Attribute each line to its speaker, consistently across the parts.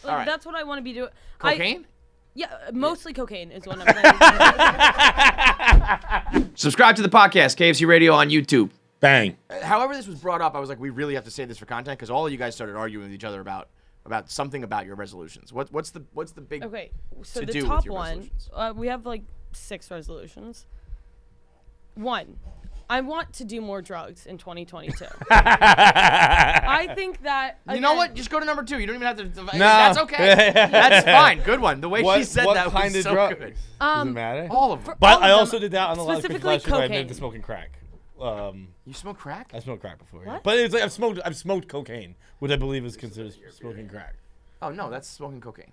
Speaker 1: Like,
Speaker 2: right.
Speaker 1: That's what I want to be doing.
Speaker 2: Cocaine?
Speaker 1: Yeah, mostly cocaine is what I'm planning.
Speaker 2: Subscribe to the podcast, KFC Radio on YouTube.
Speaker 3: Bang.
Speaker 2: However this was brought up, I was like, we really have to say this for content because all of you guys started arguing with each other about something about your resolutions. What's the big
Speaker 1: Okay, so
Speaker 2: to
Speaker 1: the
Speaker 2: do
Speaker 1: top
Speaker 2: with your
Speaker 1: one,
Speaker 2: resolutions?
Speaker 1: we have like 6 resolutions. 1, I want to do more drugs in 2022. I think that
Speaker 2: You know
Speaker 1: again,
Speaker 2: what? Just go to number 2. You don't even have to.
Speaker 3: No.
Speaker 2: That's okay. That's fine. Good one. The way she said
Speaker 3: what
Speaker 2: that
Speaker 3: kind
Speaker 2: was
Speaker 3: of
Speaker 2: so
Speaker 3: drugs?
Speaker 2: good.
Speaker 3: Does it matter?
Speaker 2: All of them.
Speaker 3: But
Speaker 1: all
Speaker 3: I
Speaker 1: of
Speaker 3: also
Speaker 1: them,
Speaker 3: did that on the last
Speaker 1: specifically
Speaker 3: last year when I
Speaker 1: cocaine.
Speaker 3: admitted to smoking crack.
Speaker 2: You smoke crack?
Speaker 3: I smoked crack before. Yeah.
Speaker 1: What?
Speaker 3: But it's like I've smoked cocaine, which I believe is considered smoking crack.
Speaker 2: Oh no, that's smoking cocaine.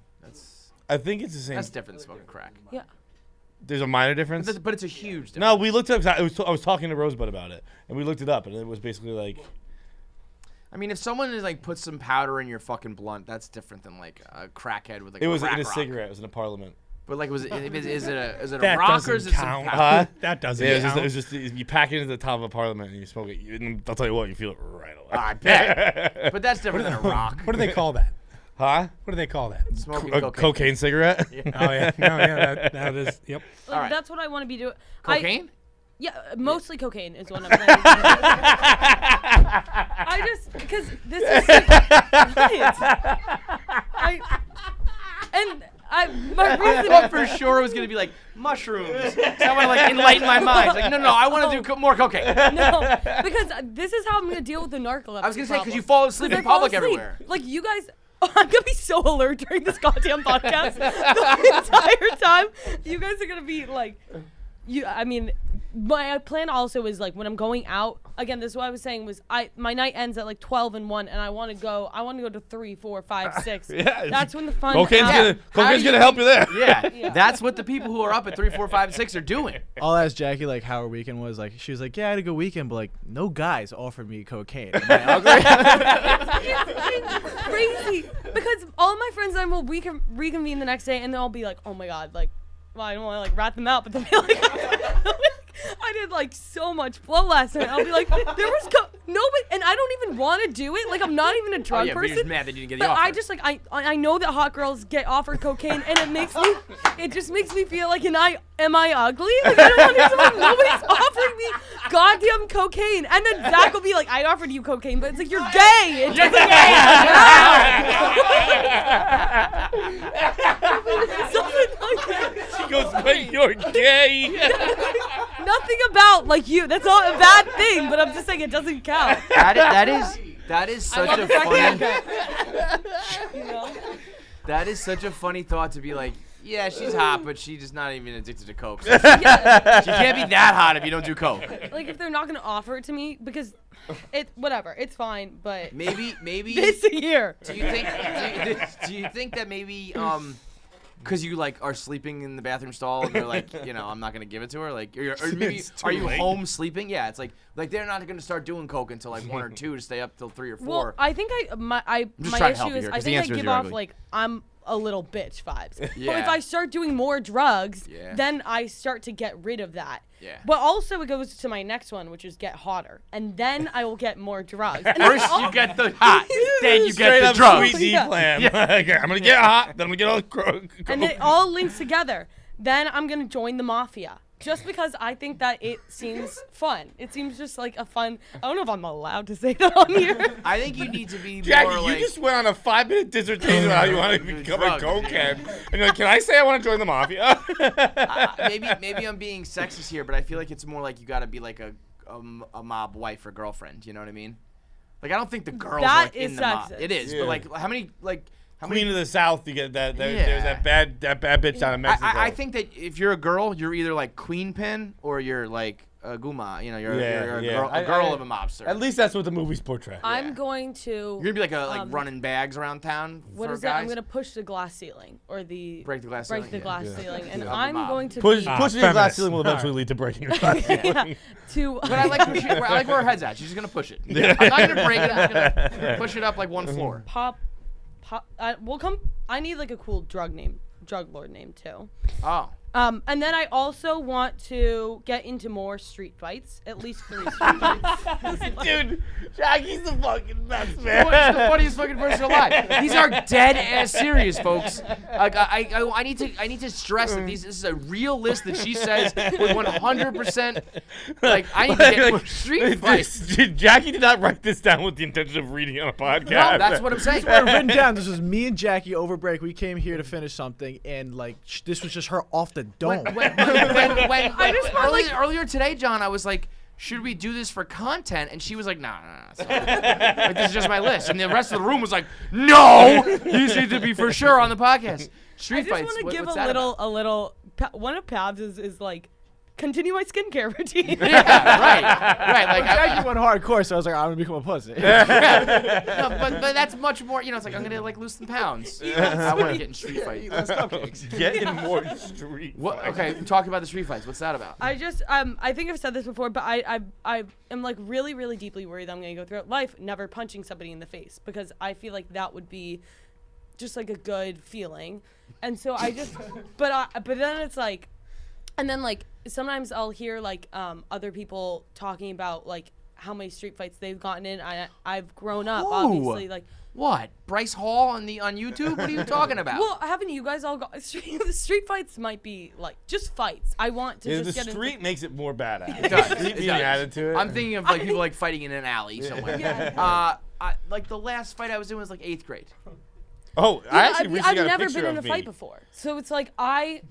Speaker 3: I think it's the same.
Speaker 2: That's different than smoking crack.
Speaker 1: Yeah.
Speaker 3: There's a minor difference.
Speaker 2: But it's a huge difference.
Speaker 3: No, we looked up. I was talking to Rosebud about it, and we looked it up, and it was basically like.
Speaker 2: I mean, if someone is like put some powder in your fucking blunt, that's different than like a crackhead with like
Speaker 3: It was
Speaker 2: crack
Speaker 3: in a
Speaker 2: rock.
Speaker 3: cigarette. It was in a Parliament.
Speaker 2: But like, is it a
Speaker 4: That
Speaker 2: rock or
Speaker 4: doesn't
Speaker 2: is it some
Speaker 4: count.
Speaker 2: powder?
Speaker 4: That doesn't
Speaker 3: Yeah,
Speaker 4: count.
Speaker 3: it was just you pack it into the top of a Parliament and you smoke it. And I'll tell you what, you feel it right away.
Speaker 2: I bet. But that's different than a rock.
Speaker 4: What do they call that?
Speaker 3: Huh?
Speaker 4: What do they call that?
Speaker 2: Smoking
Speaker 3: A
Speaker 2: cocaine.
Speaker 3: cocaine cigarette?
Speaker 4: Oh yeah, no, yeah, that is. Yep.
Speaker 1: Like,
Speaker 2: All right.
Speaker 1: That's what I want to be doing.
Speaker 2: Cocaine?
Speaker 1: Yeah, mostly cocaine is what I'm planning. I just because this is my
Speaker 2: I
Speaker 1: reason
Speaker 2: thought for sure it was gonna be like mushrooms. So I want to like enlighten my mind. It's like no, I want to do more cocaine.
Speaker 1: no, because this is how I'm gonna deal with the narcolepsy.
Speaker 2: I was gonna say because you
Speaker 1: problem.
Speaker 2: fall asleep
Speaker 1: 'Cause
Speaker 2: in
Speaker 1: I fall
Speaker 2: public
Speaker 1: asleep.
Speaker 2: everywhere.
Speaker 1: Like you guys, I'm gonna be so alert during this goddamn podcast the entire time. You guys are gonna be like, I mean, my plan also is like when I'm going out. Again, this is what I was saying was my night ends at like 12 and 1, and I want to go to 3, 4, 5, 6.
Speaker 3: Yeah.
Speaker 1: That's when the fun.
Speaker 3: Cocaine's
Speaker 1: happens.
Speaker 3: gonna help you there.
Speaker 2: Yeah, that's what the people who are up at 3, 4, 5, and 6 are doing.
Speaker 5: I'll ask Jackie like how her weekend was. Like she was like, yeah, I had a good weekend, but like no guys offered me cocaine. Am I ugly?
Speaker 1: It's crazy because all my friends and I will reconvene the next day, and they'll all be like, "Oh my god!" Like, well, I don't want to like rat them out, but they'll be like, "I did like so much blow last night." I'll be like, "There was nobody," and I don't even want to do it. Like, I'm not even a drug
Speaker 2: But you're
Speaker 1: person.
Speaker 2: just mad that you didn't get the
Speaker 1: But
Speaker 2: offer.
Speaker 1: I just like I know that hot girls get offered cocaine, and it just makes me feel like, am I ugly? Like I don't understand. Like, nobody's offering me goddamn cocaine, and then Zach will be like, I offered you cocaine, but it's like you're gay. It's just like, something like that.
Speaker 3: She goes, but you're gay.
Speaker 1: Nothing about like you. That's not a bad thing, but I'm just saying it doesn't count.
Speaker 2: That is such a funny.
Speaker 1: You know?
Speaker 2: That is such a funny thought to be like, yeah, she's hot, but she's just not even addicted to coke. So she can't be that hot if you don't do coke.
Speaker 1: Like if they're not gonna offer it to me because whatever, it's fine. But
Speaker 2: Maybe
Speaker 1: this year.
Speaker 2: Do you think that maybe because you like are sleeping in the bathroom stall and you're like, I'm not gonna give it to her, like, or maybe
Speaker 3: It's too
Speaker 2: are you
Speaker 3: late.
Speaker 2: home sleeping? Yeah, it's like they're not gonna start doing coke until like 1 or 2 to stay up till 3 or 4.
Speaker 1: Well, I think my
Speaker 2: just trying to help
Speaker 1: issue
Speaker 2: you
Speaker 1: is
Speaker 2: here,
Speaker 1: I
Speaker 2: 'cause the
Speaker 1: think I
Speaker 2: answer is
Speaker 1: give
Speaker 2: you're
Speaker 1: off
Speaker 2: ugly.
Speaker 1: like I'm a little bitch vibes. But
Speaker 2: Yeah.
Speaker 1: if I start doing more drugs,
Speaker 2: Yeah.
Speaker 1: then I start to get rid of that.
Speaker 2: Yeah.
Speaker 1: But also it goes to my next one, which is get hotter, and then I will get more drugs. And
Speaker 2: First you get the hot, then you
Speaker 3: Straight
Speaker 2: get the
Speaker 3: up
Speaker 2: drugs.
Speaker 3: Sweet D
Speaker 1: Yeah.
Speaker 3: plan. Like, I'm gonna get hot, then I'm gonna get all
Speaker 1: and it all links together. Then I'm gonna join the mafia. Just because I think that it seems fun. It seems just like a fun. I don't know if I'm allowed to say that on here.
Speaker 2: I think you need to be
Speaker 3: Jackie,
Speaker 2: more
Speaker 3: you
Speaker 2: like.
Speaker 3: just went on a 5-minute dissertation about how you want to become a
Speaker 2: Drugs.
Speaker 3: cokehead. And you're like, can I say I want to join the mafia?
Speaker 2: Maybe I'm being sexist here, but I feel like it's more like you gotta be like a mob wife or girlfriend. You know what I mean? Like I don't think the girls
Speaker 1: That
Speaker 2: are like
Speaker 1: is
Speaker 2: in the mob.
Speaker 1: sexist.
Speaker 2: It is,
Speaker 3: Yeah.
Speaker 2: but like how many
Speaker 3: Queen of the South, you get that. There's
Speaker 2: Yeah.
Speaker 3: that bad bitch down in Mexico.
Speaker 2: I think that if you're a girl, you're either like queen pin or you're like a guma. You're a girl of a mobster.
Speaker 3: At least that's what the movies portray.
Speaker 1: I'm going to.
Speaker 2: You're gonna be like running bags around town.
Speaker 1: What
Speaker 2: for
Speaker 1: is that?
Speaker 2: guys.
Speaker 1: I'm gonna push the glass ceiling or the
Speaker 2: Break the glass
Speaker 1: break
Speaker 2: ceiling,
Speaker 1: the
Speaker 2: yeah.
Speaker 1: glass
Speaker 3: Yeah.
Speaker 1: ceiling, and
Speaker 2: Yeah.
Speaker 1: I'm
Speaker 2: Mob.
Speaker 1: going to
Speaker 3: Pushing
Speaker 1: be
Speaker 3: a glass
Speaker 4: feminist.
Speaker 3: ceiling will eventually lead to breaking a glass ceiling.
Speaker 1: yeah, to.
Speaker 2: But I like where her head's at. She's just gonna push it. I'm not gonna break it. I'm just gonna push it up like one floor.
Speaker 1: pop. We'll come. I need like a cool drug lord name too.
Speaker 2: Oh.
Speaker 1: And then I also want to get into more street fights, at least 3 street fights.
Speaker 3: Dude, Jackie's the fucking best,
Speaker 2: He's
Speaker 3: man.
Speaker 2: the funniest fucking person alive. These are dead ass serious, folks. Like, I need to stress that this is a real list that she says with 100%. Like, I need to get more street fights.
Speaker 3: Jackie did not write this down with the intention of reading on a podcast.
Speaker 2: No, that's what I'm saying.
Speaker 5: I've written down. This was me and Jackie over break. We came here to finish something, and like this was just her off the dome.
Speaker 2: Earlier today, John, I was like, should we do this for content? And she was like, nah. Like, this is just my list. And the rest of the room was like, no, these need to be for sure on the podcast. Street
Speaker 1: I
Speaker 2: fights.
Speaker 1: just want to give
Speaker 2: what's
Speaker 1: a
Speaker 2: that
Speaker 1: little,
Speaker 2: about?
Speaker 1: one of Pav's is like, continue my skincare routine.
Speaker 2: Yeah, right. Like,
Speaker 5: Jackie went hardcore, so I was like, I'm gonna become a pussy.
Speaker 2: no, but that's much more. You know, it's like I'm gonna like lose some pounds. I want to get in street fights.
Speaker 3: Getting more street.
Speaker 2: What? Okay, talk about the street fights. What's that about?
Speaker 1: I just I think I've said this before, but I am like really, really deeply worried that I'm gonna go throughout life never punching somebody in the face, because I feel like that would be just like a good feeling. And so I just but then it's like, and then like sometimes I'll hear like other people talking about like how many street fights they've gotten in. I've grown up, obviously, like.
Speaker 2: What? Bryce Hall on YouTube? What are you talking about?
Speaker 1: Well, haven't you guys all got the street fights? Might be like just fights. I want to just
Speaker 3: The
Speaker 1: get
Speaker 3: street
Speaker 1: into.
Speaker 3: makes it more badass.
Speaker 2: It does.
Speaker 3: Street
Speaker 2: It
Speaker 3: being
Speaker 2: does.
Speaker 3: added to it.
Speaker 2: I'm thinking of like people like fighting in an alley somewhere.
Speaker 1: Yeah.
Speaker 2: Like the last fight I was in was like 8th grade.
Speaker 3: Oh,
Speaker 1: Yeah,
Speaker 3: I actually recently
Speaker 1: I've
Speaker 3: got a
Speaker 1: never
Speaker 3: picture
Speaker 1: been in a
Speaker 3: of
Speaker 1: fight
Speaker 3: me.
Speaker 1: before, so it's like I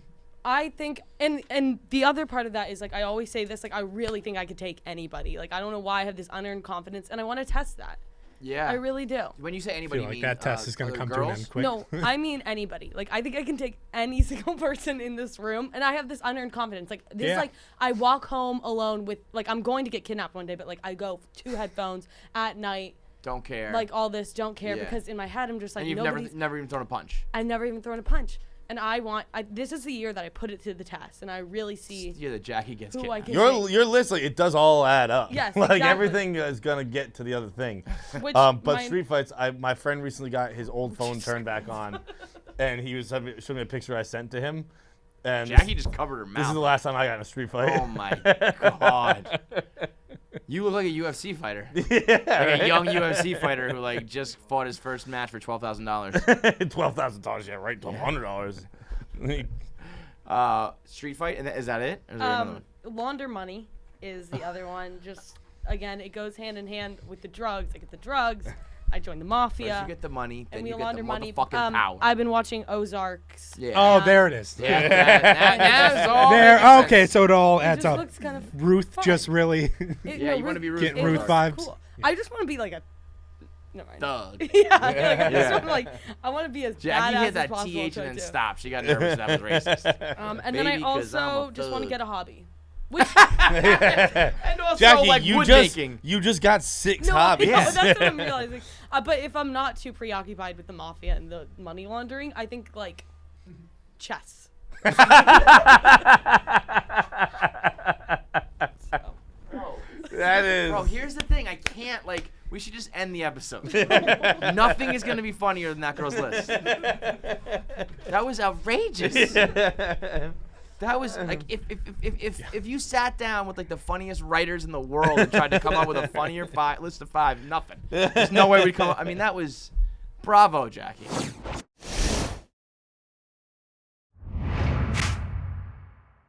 Speaker 1: think, and the other part of that is like I always say this, like I really think I could take anybody. Like I don't know why I have this unearned confidence, and I want to test that.
Speaker 2: Yeah.
Speaker 1: I really do.
Speaker 2: When you say
Speaker 4: I
Speaker 2: anybody,
Speaker 4: feel
Speaker 2: you
Speaker 4: like
Speaker 2: mean
Speaker 4: that test is gonna
Speaker 2: other
Speaker 4: come to an
Speaker 2: girls?
Speaker 4: end quick.
Speaker 1: No, I mean anybody. Like I think I can take any single person in this room, and I have this unearned confidence. Like this,
Speaker 4: Yeah.
Speaker 1: like I walk home alone with, like I'm going to get kidnapped one day, but like I go 2 headphones at night,
Speaker 2: Don't care.
Speaker 1: like all this, don't care,
Speaker 2: Yeah.
Speaker 1: because in my head I'm just like
Speaker 2: and you've
Speaker 1: nobody's.
Speaker 2: never even thrown a punch.
Speaker 1: I've never even thrown a punch, and this is the year that I put it to the test, and I really see
Speaker 2: Yeah, that Jackie gets
Speaker 1: who I
Speaker 2: kidnapped.
Speaker 1: can.
Speaker 3: Your list, like, it does all add up.
Speaker 1: Yes,
Speaker 3: like
Speaker 1: exactly.
Speaker 3: everything is gonna get to the other thing.
Speaker 1: Which
Speaker 3: But
Speaker 1: my-
Speaker 3: street fights, my friend recently got his old phone turned back on, and he was showing me a picture I sent to him. And
Speaker 2: Jackie just covered her mouth.
Speaker 3: this is the last time I got in a street fight.
Speaker 2: Oh my god. You look like a UFC fighter.
Speaker 3: Yeah,
Speaker 2: Like a young UFC fighter who like just fought his first match for $12,000.
Speaker 3: $12,000, yeah, right? $1,200.
Speaker 2: Street fight, and is that it? Or is there another one?
Speaker 1: Launder money is the other one. Just again, it goes hand in hand with the drugs. I get the drugs. I join the mafia.
Speaker 2: First you get the money, then
Speaker 1: and we
Speaker 2: you get the
Speaker 1: launder money.
Speaker 2: motherfucking power.
Speaker 1: I've been watching Ozarks.
Speaker 2: Yeah.
Speaker 4: Oh, there it is.
Speaker 2: Yeah, that's all
Speaker 4: There.
Speaker 2: making
Speaker 4: Okay,
Speaker 2: sense.
Speaker 4: so it all
Speaker 1: It
Speaker 4: adds
Speaker 1: just
Speaker 4: up.
Speaker 1: looks kind of
Speaker 4: Ruth
Speaker 1: fun.
Speaker 4: just really.
Speaker 2: Yeah, you want to be Ruth.
Speaker 4: Get
Speaker 1: it
Speaker 4: Ruth
Speaker 1: looks
Speaker 4: vibes.
Speaker 1: Cool. I just want to be like a. Never mind.
Speaker 2: Thug.
Speaker 1: Yeah, like, I
Speaker 2: Yeah.
Speaker 1: just want to like. I want to be as
Speaker 2: Jackie
Speaker 1: badass
Speaker 2: hit
Speaker 1: as
Speaker 2: that
Speaker 1: possible.
Speaker 2: TH
Speaker 1: try
Speaker 2: and then
Speaker 1: to.
Speaker 2: stopped. She got nervous. That was racist.
Speaker 1: And then I
Speaker 2: Baby, 'cause I'm
Speaker 1: also
Speaker 2: a
Speaker 1: just want to
Speaker 2: thug.
Speaker 1: get a hobby. Which
Speaker 2: And also
Speaker 3: Jackie,
Speaker 2: like
Speaker 3: you
Speaker 2: wood
Speaker 3: just
Speaker 2: making.
Speaker 3: got 6
Speaker 1: no,
Speaker 3: hobbies.
Speaker 1: no, that's what I'm realizing. But if I'm not too preoccupied with the mafia and the money laundering, I think like chess.
Speaker 3: That is.
Speaker 2: Bro, here's the thing. I can't like. We should just end the episode. Nothing is gonna be funnier than that girl's list. That was outrageous. That was like if you sat down with like the funniest writers in the world and tried to come up with a funnier list of 5, nothing. There's no way we'd come up. I mean, that was bravo, Jackie.